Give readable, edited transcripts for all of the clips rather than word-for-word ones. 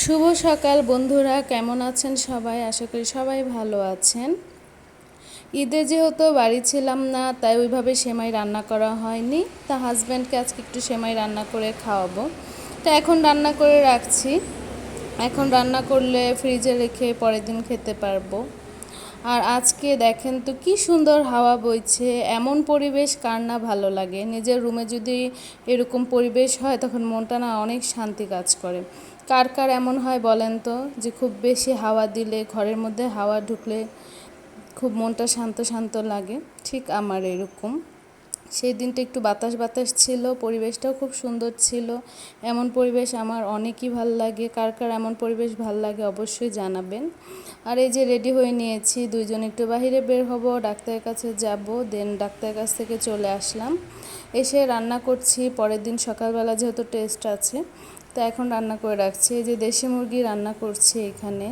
শুভ সকাল বন্ধুরা, কেমন আছেন সবাই? আশা করি সবাই ভালো আছেন। ঈদে যেহেতু বাড়ি ছিলাম না, তাই ওইভাবে সেমাই রান্না করা হয়নি। তা হাজব্যান্ডকে আজকে একটু সেমাই রান্না করে খাওয়াবো। তো এখন রান্না করে রাখছি। এখন রান্না করলে ফ্রিজে রেখে পরের দিন খেতে পারবো। আর আজকে দেখেন তো কি সুন্দর হাওয়া বইছে। এমন পরিবেশ কার না ভালো লাগে? নিজের রুমে যদি এরকম পরিবেশ হয় তখন মনটা না অনেক শান্তি কাজ করে। কার কার এমন হয় বলেন তো, যে খুব বেশি হাওয়া দিলে, ঘরের মধ্যে হাওয়া ঢুকলে খুব মনটা শান্ত শান্ত লাগে। ঠিক আমার এরকম। সেই দিনটা একটু বাতাস বাতাস ছিল, পরিবেশটাও খুব সুন্দর ছিল। এমন পরিবেশ আমার অনেকই ভাল লাগে। কার কার এমন পরিবেশ ভাল লাগে অবশ্যই জানাবেন। আর এই যে রেডি হয়ে নিয়েছি, দুইজন একটু বাইরে বের হব, ডাক্তারের কাছে যাব। দেন ডাক্তারের কাছ থেকে চলে আসলাম, এসে রান্না করছি। পরের দিন সকালবেলা যেহেতু টেস্ট আছে, তো এখন রান্না করে রাখছি। এই যে দেশি মুরগি রান্না করছি এখানে,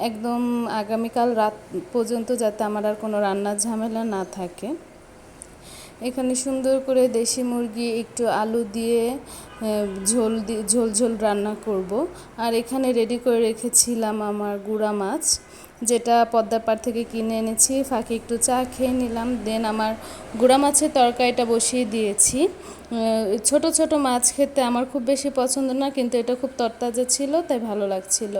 একদম আগামীকাল রাত পর্যন্ত, যাতে আমার আর কোনো রান্নার ঝামেলা না থাকে। এখানে সুন্দর করে দেশি মুরগি একটু আলু দিয়ে ঝোল ঝোল রান্না করব। আর এখানে রেডি করে রেখেছিলাম আমার গুঁড়া মাছ, যেটা পদ্মার পাড় থেকে কিনে এনেছি। ফাঁকে একটু চা খেয়ে নিলাম। দেন আমার গুঁড়া মাছের তরকারিটা বসিয়ে দিয়েছি। ছোট ছোট মাছ খেতে আমার খুব বেশি পছন্দ না, কিন্তু এটা খুব তরতাজা ছিল, তাই ভালো লাগছিল।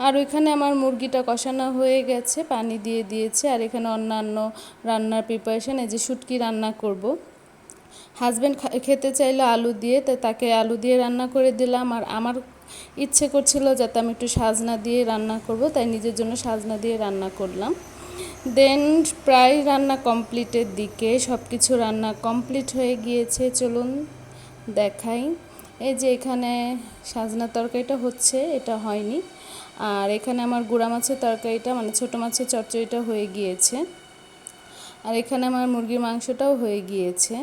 আর ওইখানে আমার মুরগিটা কষানো হয়ে গেছে, পানি দিয়ে দিয়েছে। আর এখানে অন্যান্য রান্নার প্রিপারেশন, এই যে শুটকি রান্না করব। হাজব্যান্ড খেতে চাইলো আলু দিয়ে, তাই তাকে আলু দিয়ে রান্না করে দিলাম। আর আমার ইচ্ছে করছিল যাতে আমি একটু সাজনা দিয়ে রান্না করব, তাই নিজের জন্য সাজনা দিয়ে রান্না করলাম। দেন প্রায় রান্না কমপ্লিটের দিকে, সব কিছু রান্না কমপ্লিট হয়ে গিয়েছে। চলুন দেখাই। এই যে এখানে সাজনা তরকারিটা হচ্ছে, এটা হয়নি। আর এখানে আমার গুঁড়া মাছের তরকারিটা, মানে ছোটো মাছের চচ্চড়িটা হয়ে গিয়েছে। আর এখানে আমার মুরগির মাংসটাও হয়ে গিয়েছে।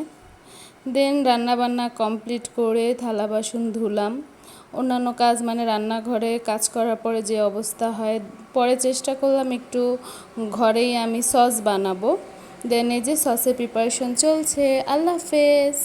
দেন রান্নাবান্না কমপ্লিট করে থালা বাসন ধুলাম। অন্যান্য কাজ, মানে রান্নাঘরে কাজ করার পরে যে অবস্থা হয়, পরে চেষ্টা করলাম একটু ঘরেই আমি সস বানাবো। দেন এই যে সসের প্রিপারেশন চলছে। আল্লাহ হাফেজ।